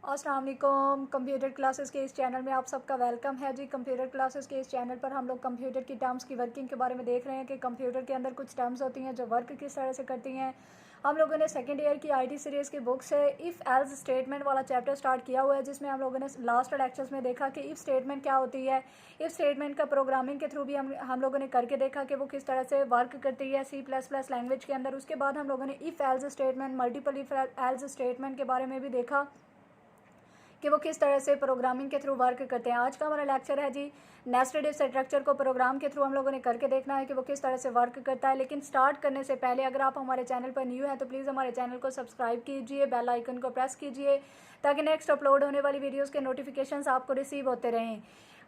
अस्सलाम वालेकुम। Computer classes के इस चैनल में आप सबका वेलकम है जी। कंप्यूटर क्लासेस के इस चैनल पर हम लोग कंप्यूटर की टर्म्स की वर्किंग के बारे में देख रहे हैं कि कंप्यूटर के अंदर कुछ टर्म्स होती हैं जो वर्क किस तरह से करती हैं। हम लोगों ने सेकेंड ईयर की आईटी सीरीज़ की बुक से इफ़ एल्स स्टेटमेंट वाला चैप्टर स्टार्ट किया हुआ है, जिसमें हम लोगों ने लास्ट लेक्चर्स में देखा कि इफ़ स्टेटमेंट क्या होती है। इफ़ स्टेटमेंट का प्रोग्रामिंग के थ्रू भी हम लोगों ने करके देखा कि वो किस तरह से वर्क करती है C++ लैंग्वेज के अंदर। उसके बाद हम लोगों ने if else statement, multiple if else statement के बारे में भी देखा कि वो किस तरह से प्रोग्रामिंग के थ्रू वर्क करते हैं। आज का हमारा लेक्चर है जी नेस्टेड इफ स्ट्रक्चर को प्रोग्राम के थ्रू हम लोगों ने करके देखना है कि वो किस तरह से वर्क करता है। लेकिन स्टार्ट करने से पहले अगर आप हमारे चैनल पर न्यू हैं तो प्लीज़ हमारे चैनल को सब्सक्राइब कीजिए, बेल आइकन को प्रेस कीजिए ताकि नेक्स्ट अपलोड होने वाली वीडियोज़ के नोटिफिकेशंस आपको रिसीव होते रहें।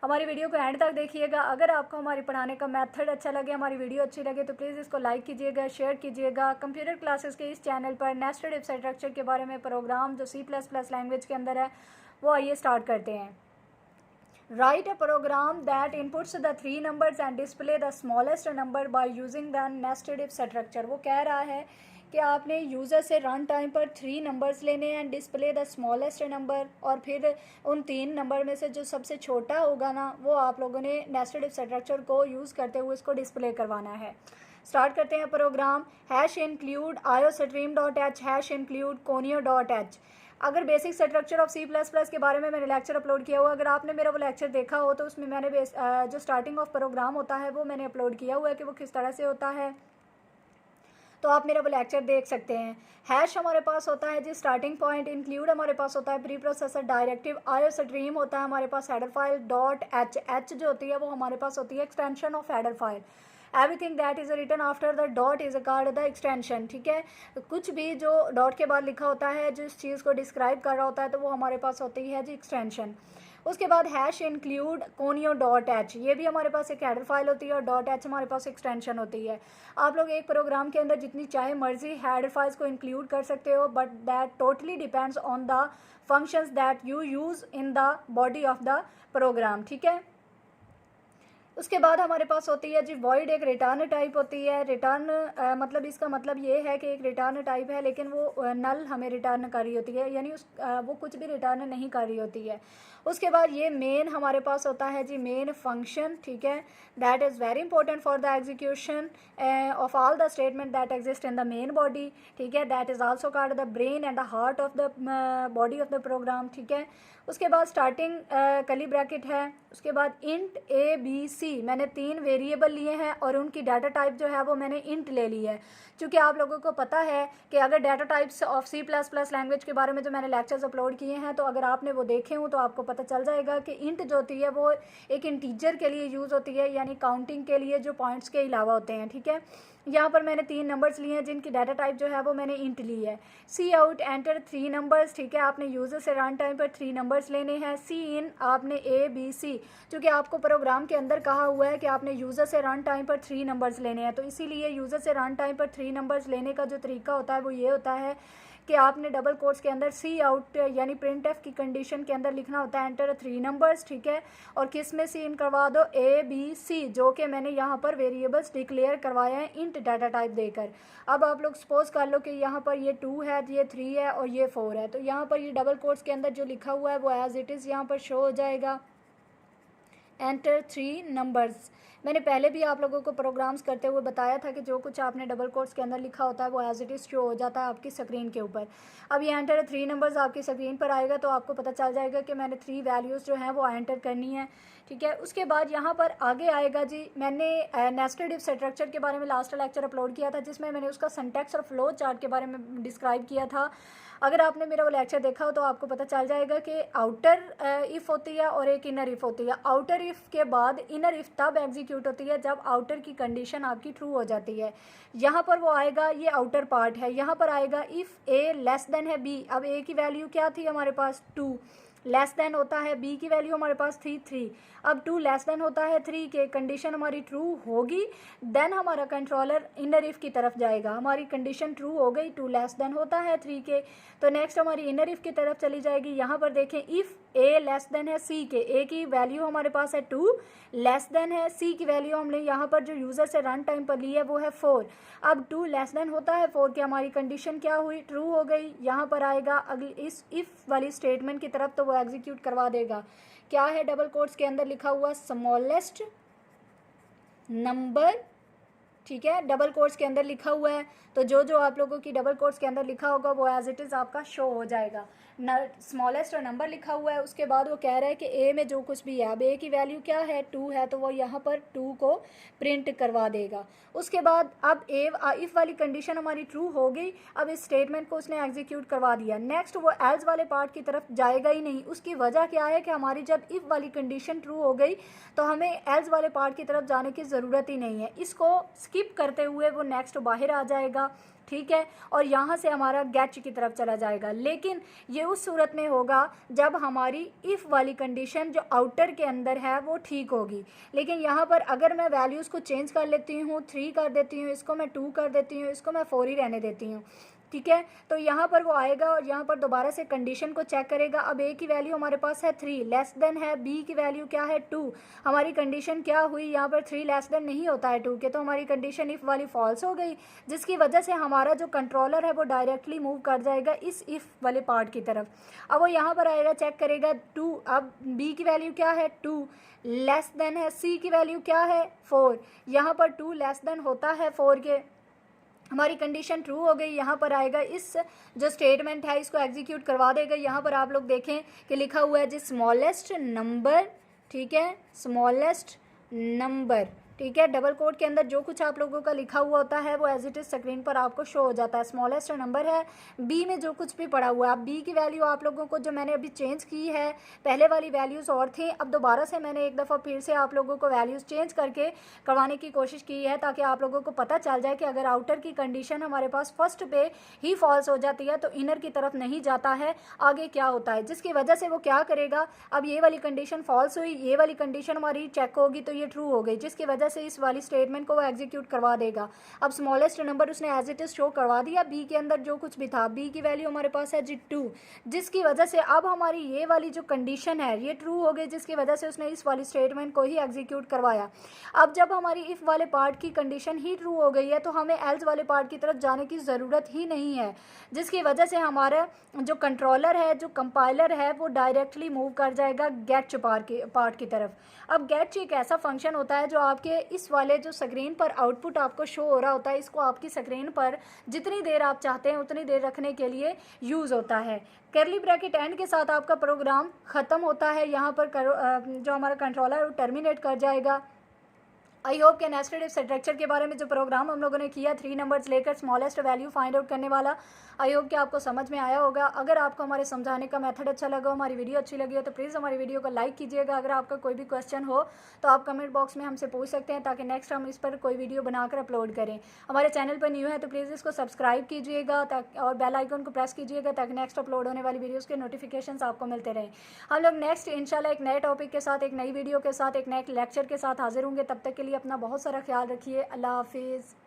हमारी वीडियो को एंड तक देखिएगा। अगर आपको हमारी पढ़ाने का मेथड अच्छा लगे, हमारी वीडियो अच्छी लगे तो प्लीज़ इसको लाइक कीजिएगा, शेयर कीजिएगा। कंप्यूटर क्लासेस के इस चैनल पर नेस्टेड इफ स्ट्रक्चर के बारे में प्रोग्राम जो C++ लैंग्वेज के अंदर है वो आइए स्टार्ट करते हैं। Write a program that inputs the 3 numbers and display the smallest number by using the nested if structure. वो कह रहा है कि आपने यूज़र से रन टाइम पर 3 नंबर्स लेने हैं, डिस्प्ले द स्मॉलेस्ट नंबर, और फिर उन 3 नंबर में से जो सबसे छोटा होगा ना वो आप लोगों ने नेस्टेड इफ स्ट्रक्चर को यूज़ करते हुए इसको डिस्प्ले करवाना है। स्टार्ट करते हैं program. Hash include iostream.h, hash include conio.h। अगर बेसिक स्ट्रक्चर ऑफ C++ के बारे में मैंने लेक्चर अपलोड किया हुआ, अगर आपने मेरा वो लेक्चर देखा हो तो उसमें मैंने जो स्टार्टिंग ऑफ प्रोग्राम होता है वो मैंने अपलोड किया हुआ है कि वो किस तरह से होता है, तो आप मेरा वो लेक्चर देख सकते हैं। हैश हमारे पास होता है जी स्टार्टिंग पॉइंट, इंक्लूड हमारे पास होता है प्री प्रोसेसर डायरेक्टिव, iostream होता है हमारे पास हेडर फाइल डॉट एच जो होती है वो हमारे पास होती है extension of header file. Everything that is written after the dot is called the extension. ठीक है, कुछ भी जो डॉट के बाद लिखा होता है जिस चीज़ को डिस्क्राइब कर रहा होता है तो वो हमारे पास होती है जी एक्सटेंशन। उसके बाद हैश इंक्लूड conio.h, ये भी हमारे पास एक हेडर फाइल होती है और डॉट एच हमारे पास एक्सटेंशन होती है। आप लोग एक प्रोग्राम के अंदर जितनी चाहे मर्जी हेडर फाइल्स को इंक्लूड कर सकते हो, but that totally depends on the functions that you use in the body of the program. ठीक है, उसके बाद हमारे पास होती है जी वॉइड, एक रिटर्न टाइप होती है। रिटर्न मतलब इसका मतलब ये है कि एक रिटर्न टाइप है लेकिन वो नल हमें रिटर्न कर रही होती है, यानी वो कुछ भी रिटर्न नहीं कर रही होती है। उसके बाद ये मेन हमारे पास होता है जी मेन फंक्शन। ठीक है, that is very important for the execution of all the statement that exist in the main body. ठीक है, that is also called the brain and the heart of the body of the program. ठीक है, उसके बाद starting कली bracket है। उसके बाद इंट ABC, मैंने 3 वेरिएबल लिए हैं और उनकी डाटा टाइप जो है वो मैंने इंट ले ली है, क्योंकि आप लोगों को पता है कि अगर data types of C++ language के बारे में जो मैंने लेक्चर्स अपलोड किए हैं तो अगर आपने वो देखे हों तो आपको पता चल जाएगा कि इंट जो होती है वो एक इंटीजर के लिए यूज़ होती है, यानी काउंटिंग के लिए जो पॉइंट्स के अलावा होते हैं। ठीक है, यहाँ पर मैंने 3 नंबर्स लिए हैं जिनकी डाटा टाइप जो है वो मैंने इंट ली है। सी आउट एंटर 3 नंबर्स। ठीक है, आपने यूज़र से रन टाइम पर 3 नंबर्स लेने हैं। सी इन आपने ABC, क्योंकि आपको प्रोग्राम के अंदर कहा हुआ है कि आपने यूज़र से रन टाइम पर 3 नंबर्स लेने हैं, तो इसीलिए यूज़र से रन टाइम पर 3 नंबर्स लेने का जो तरीका होता है वो ये होता है कि आपने डबल कोट्स के अंदर सी आउट यानी प्रिंट एफ की कंडीशन के अंदर लिखना होता है एंटर 3 नंबर्स। ठीक है, और किस में सी इन करवा दो ABC, जो कि मैंने यहाँ पर वेरिएबल्स डिक्लेयर करवाए हैं इंट डाटा टाइप देकर। अब आप लोग सपोज कर लो कि यहाँ पर ये 2 है, ये 3 है और ये 4 है, तो यहाँ पर ये डबल कोट्स के अंदर जो लिखा हुआ है वो एज इट इज़ यहाँ पर शो हो जाएगा एंटर 3 नंबर्स। मैंने पहले भी आप लोगों को प्रोग्राम्स करते हुए बताया था कि जो कुछ आपने डबल कोट्स के अंदर लिखा होता है वो एज इट इज़ शो हो जाता है आपकी स्क्रीन के ऊपर। अब ये एंटर 3 नंबर्स आपकी स्क्रीन पर आएगा तो आपको पता चल जाएगा कि मैंने 3 वैल्यूज़ जो हैं वो एंटर करनी है। ठीक है, उसके बाद यहाँ पर आगे आएगा जी, मैंने नेस्टेड इफ स्ट्रक्चर के बारे में लास्ट लेक्चर अपलोड किया था जिसमें मैंने उसका सिंटैक्स और फ्लो चार्ट के बारे में डिस्क्राइब किया था। अगर आपने मेरा वो लेक्चर देखा हो तो आपको पता चल जाएगा कि आउटर इफ़ होती है और एक इनर इफ़ होती है। आउटर इफ़ के बाद इनर इफ़ तब एग्जीक्यूट होती है जब आउटर की कंडीशन आपकी ट्रू हो जाती है। यहाँ पर वो आएगा, ये आउटर पार्ट है। यहाँ पर आएगा इफ़ A लेस देन है B। अब A की वैल्यू क्या थी हमारे पास 2, लेस देन होता है, बी की वैल्यू हमारे पास थी 3, अब 2 लेस देन होता है 3 के, कंडीशन हमारी ट्रू होगी, देन हमारा कंट्रोलर इनर इफ की तरफ जाएगा, हमारी कंडीशन ट्रू हो गई, 2 लेस देन होता है 3 के, तो नेक्स्ट हमारी इनर इफ की तरफ चली जाएगी। यहाँ पर देखें इफ़ ए लेस देन है सी के, ए की वैल्यू हमारे पास है 2, लेस देन है सी की वैल्यू हमने यहाँ पर जो यूज़र से रन टाइम पर ली है वो है 4, अब 2 लेस देन होता है 4 की, हमारी कंडीशन क्या हुई, ट्रू हो गई। यहाँ पर आएगा अगली इस इफ़ वाली स्टेटमेंट की तरफ, तो वो एग्जीक्यूट करवा देगा। क्या है डबल कोट्स के अंदर लिखा हुआ, स्मॉलेस्ट नंबर, ठीक है, डबल कोट्स के अंदर लिखा हुआ है, तो जो जो आप लोगों की डबल कोट्स के अंदर लिखा होगा वो एज इट इज़ आपका शो हो जाएगा। स्मॉलेस्ट और नंबर लिखा हुआ है, उसके बाद वो कह रहा है कि ए में जो कुछ भी है, अब ए की वैल्यू क्या है, 2 है, तो वो यहाँ पर 2 को प्रिंट करवा देगा। उसके बाद अब इफ़ वाली कंडीशन हमारी ट्रू हो गई, अब इस स्टेटमेंट को उसने एग्जीक्यूट करवा दिया। नेक्स्ट वो एल्स वाले पार्ट की तरफ जाएगा ही नहीं, उसकी वजह क्या है कि हमारी जब इफ़ वाली कंडीशन ट्रू हो गई तो हमें एल्स वाले पार्ट की तरफ जाने की ज़रूरत ही नहीं है, इसको स्किप करते हुए वो नेक्स्ट बाहर आ जाएगा, ठीक है, और यहाँ से हमारा गेट की तरफ चला जाएगा। लेकिन ये उस सूरत में होगा जब हमारी इफ़ वाली कंडीशन जो आउटर के अंदर है वो ठीक होगी। लेकिन यहाँ पर अगर मैं वैल्यूज़ को चेंज कर लेती हूँ, 3 कर देती हूँ, इसको मैं 2 कर देती हूँ, इसको मैं 4 ही रहने देती हूँ, ठीक है, तो यहाँ पर वो आएगा और यहाँ पर दोबारा से कंडीशन को चेक करेगा। अब ए की वैल्यू हमारे पास है 3, लेस देन है, बी की वैल्यू क्या है 2, हमारी कंडीशन क्या हुई, यहाँ पर 3 लेस देन नहीं होता है 2 के, तो हमारी कंडीशन इफ़ वाली फॉल्स हो गई, जिसकी वजह से हमारा जो कंट्रोलर है वो डायरेक्टली मूव कर जाएगा इस इफ़ वाले पार्ट की तरफ। अब वो यहाँ पर आएगा, चेक करेगा 2, अब बी की वैल्यू क्या है 2, लेस देन है, सी की वैल्यू क्या है 4, यहाँ पर 2 लेस देन होता है 4 के, हमारी कंडीशन ट्रू हो गई। यहाँ पर आएगा इस जो स्टेटमेंट है इसको एग्जीक्यूट करवा देगा। यहाँ पर आप लोग देखें कि लिखा हुआ है जी स्मॉलेस्ट नंबर, ठीक है, स्मॉलेस्ट नंबर, ठीक है, डबल कोट के अंदर जो कुछ आप लोगों का लिखा हुआ होता है वो एज इट इज़ स्क्रीन पर आपको शो हो जाता है। स्मॉलेस्ट नंबर है, बी में जो कुछ भी पड़ा हुआ है, अब बी की वैल्यू आप लोगों को जो मैंने अभी चेंज की है, पहले वाली वैल्यूज़ और थी, अब दोबारा से मैंने एक दफ़ा फिर से आप लोगों को वैल्यूज़ चेंज करके करवाने की कोशिश की है ताकि आप लोगों को पता चल जाए कि अगर आउटर की कंडीशन हमारे पास फर्स्ट पे ही फॉल्स हो जाती है तो इनर की तरफ नहीं जाता है, आगे क्या होता है, जिसकी वजह से वो क्या करेगा, अब ये वाली कंडीशन फॉल्स हुई, ये वाली कंडीशन हमारी चेक होगी तो ये ट्रू हो गई, जिसकी वजह से इस वाली स्टेटमेंट को वो एग्जीक्यूट करवा देगा। अब स्मॉलेस्ट नंबर उसने एज इट इज शो करवा दिया, बी के अंदर जो कुछ भी था, बी की वैल्यू हमारे पास है जी 2, जिसकी वजह से अब हमारी ये वाली जो कंडीशन है ये ट्रू हो गई, जिसकी वजह से उसने इस वाली स्टेटमेंट को ही एग्जीक्यूट करवाया। अब जब हमारी इफ वाले पार्ट की कंडीशन ही ट्रू हो गई है तो हमें एल्स वाले पार्ट की तरफ जाने की ज़रूरत ही नहीं है, जिसकी वजह से हमारा जो कंट्रोलर है, जो कंपाइलर है, वो डायरेक्टली मूव कर जाएगा गेट पार्ट की तरफ। अब गेट एक ऐसा फंक्शन होता है जो आपके इस वाले जो स्क्रीन पर आउटपुट आपको शो हो रहा होता है, इसको आपकी स्क्रीन पर जितनी देर आप चाहते हैं उतनी देर रखने के लिए यूज़ होता है। कर्ली ब्रैकेट एंड के साथ आपका प्रोग्राम ख़त्म होता है, यहाँ पर जो हमारा कंट्रोलर है वो टर्मिनेट कर जाएगा। आई होप के नेस्टेड इफ स्ट्रक्चर के बारे में जो प्रोग्राम हम लोगों ने किया 3 नंबर्स लेकर स्मॉलेस्ट वैल्यू फाइंड आउट करने वाला, आई होप कि आपको समझ में आया होगा। अगर आपको हमारे समझाने का मेथड अच्छा लगा, हमारी वीडियो अच्छी लगी हो तो प्लीज़ हमारी वीडियो को लाइक कीजिएगा। अगर आपका कोई भी क्वेश्चन हो तो आप कमेंट बॉक्स में हमसे पूछ सकते हैं ताकि नेक्स्ट हम इस पर कोई वीडियो बनाकर अपलोड करें। हमारे चैनल पर न्यू है तो प्लीज़ इसको सब्सक्राइब कीजिएगा और बेल आइकन को प्रेस कीजिएगा ताकि नेक्स्ट अपलोड होने वाली वीडियोज़ के नोटिफिकेशन आपको मिलते रहें। हम लोग नेक्स्ट इंशाल्लाह एक नए टॉपिक के साथ, एक नई वीडियो के साथ, एक नए लेक्चर के साथ हाजिर होंगे। तब तक के लिए अपना बहुत सारा ख्याल रखिए। अल्लाह हाफिज़।